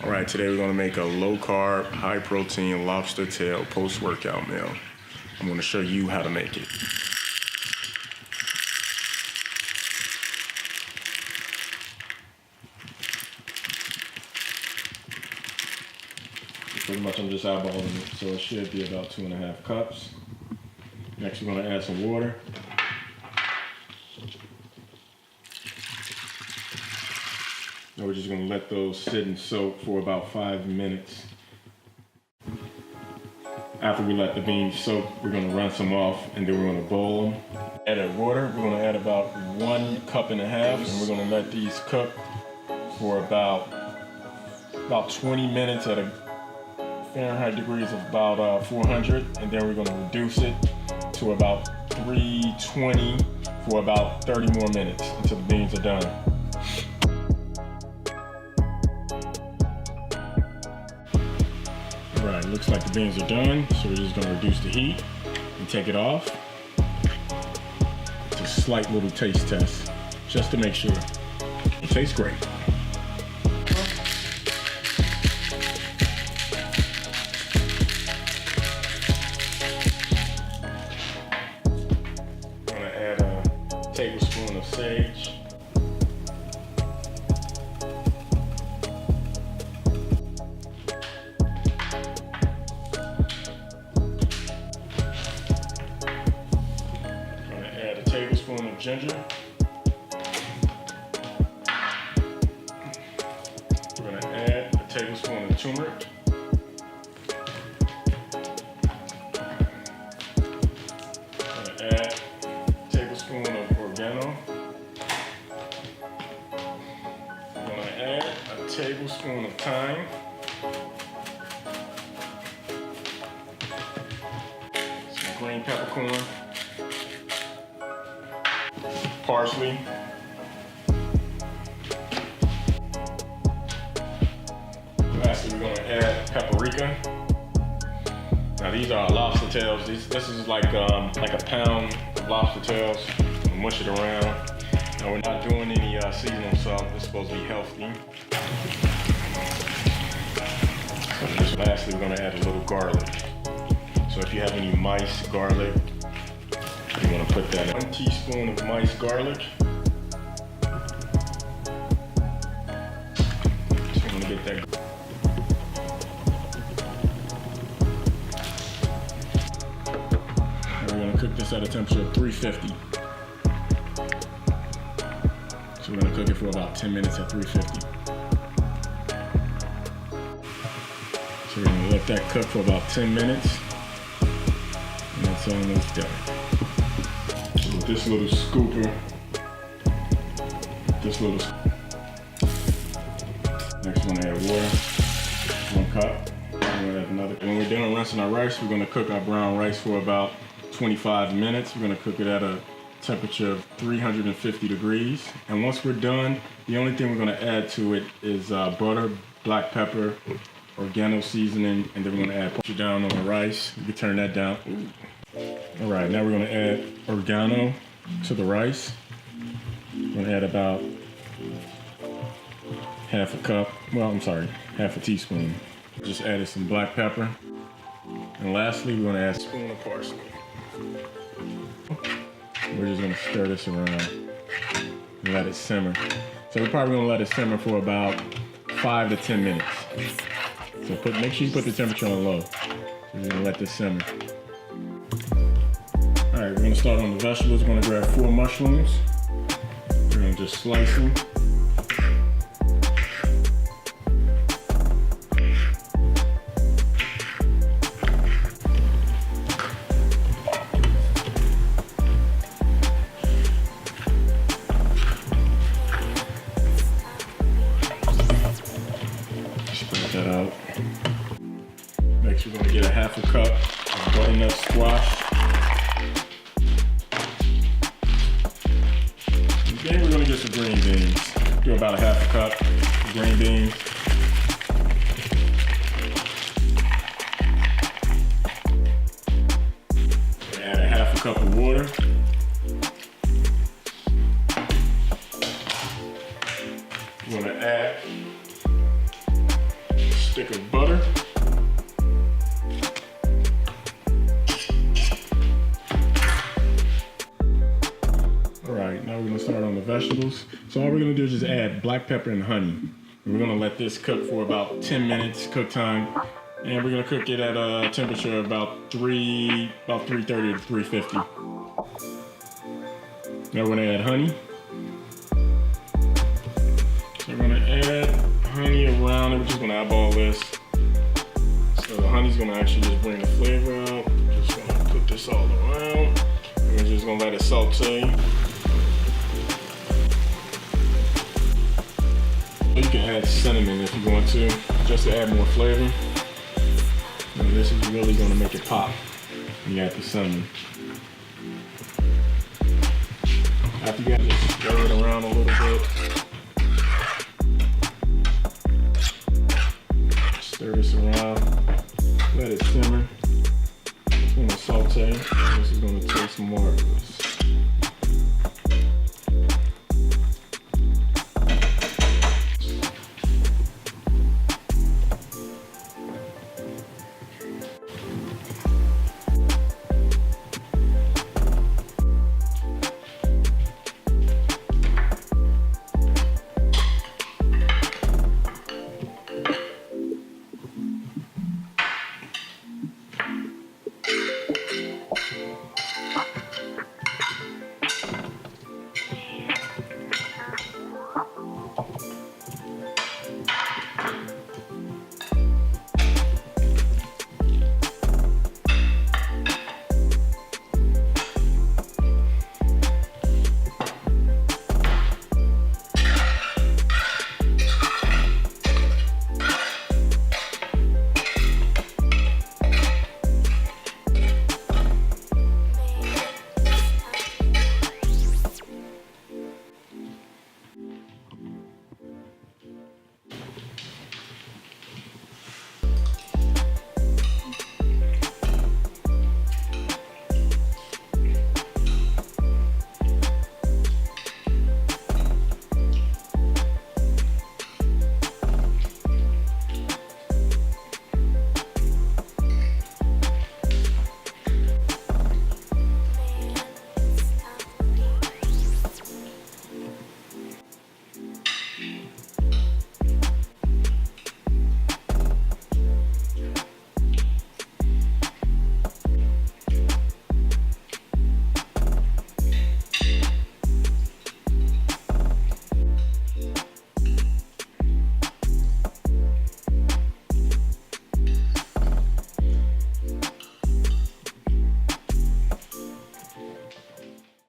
All right, today we're gonna make a low-carb, high-protein lobster tail post-workout meal. I'm gonna show you how to make it. Pretty much I'm just eyeballing it, so it should be about 2.5 cups. Next we're gonna add some water. And we're just gonna let those sit and soak for about 5 minutes. After we let the beans soak, we're gonna rinse them off and then we're gonna boil them. Add our water, we're gonna add about 1.5 cups, and we're gonna let these cook for about 20 minutes at a Fahrenheit degrees of about 400, and then we're gonna reduce it to about 320 for about 30 more minutes until the beans are done. All right, looks like the beans are done, so we're just gonna reduce the heat and take it off. It's a slight little taste test, just to make sure. It tastes great. I'm gonna add a tablespoon of sage. Tablespoon of ginger. We're going to add a tablespoon of turmeric. We're going to add a tablespoon of oregano. We're going to add a tablespoon of thyme. Some green peppercorn. Parsley, lastly we're going to add paprika. Now these are lobster tails. This is like a pound of lobster tails. We'll mush it around. Now we're not doing any seasonal salt. It's supposed to be healthy. So lastly we're going to add a little garlic. So if you have any mice garlic, you want to put that in. 1 teaspoon of minced garlic. Just want to get that. And we're going to cook this at a temperature of 350. So we're going to cook it for about 10 minutes at 350. So we're going to let that cook for about 10 minutes. And that's almost done. This little scooper, next we're gonna add water, 1 cup, and we'll add another. When we're done rinsing our rice, we're gonna cook our brown rice for about 25 minutes. We're gonna cook it at a temperature of 350 degrees. And once we're done, the only thing we're gonna add to it is butter, black pepper, oregano seasoning, and then we're gonna add it down on the rice. You can turn that down. Ooh. All right, now we're gonna add oregano to the rice. We're gonna add about half a cup. Well, I'm sorry, half a teaspoon. Just added some black pepper. And lastly, we're gonna add a spoon of parsley. We're just gonna stir this around and let it simmer. So we're probably gonna let it simmer for about 5 to 10 minutes. So make sure you put the temperature on low. So we're gonna let this simmer. All right, we're gonna start on the vegetables. We're gonna grab 4 mushrooms. We're gonna just slice them. Just put that out. Next, we're gonna get a half a cup of butternut squash. Then we're gonna get some green beans. Do about a half a cup of green beans. Add a half a cup of water. We're gonna add stick of butter. All right, now we're gonna start on the vegetables. So all we're gonna do is just add black pepper and honey. And we're gonna let this cook for about 10 minutes, cook time. And we're gonna cook it at a temperature about 330 to 350. Now we're gonna add honey. So we're gonna add honey around it. We're just gonna eyeball this. So the honey's gonna actually just bring the flavor out. Just gonna put this all around. And we're just gonna let it saute. You can add cinnamon if you want to, just to add more flavor. And this is really gonna make it pop when you add the cinnamon. After you just stir it around a little bit. Stir this around.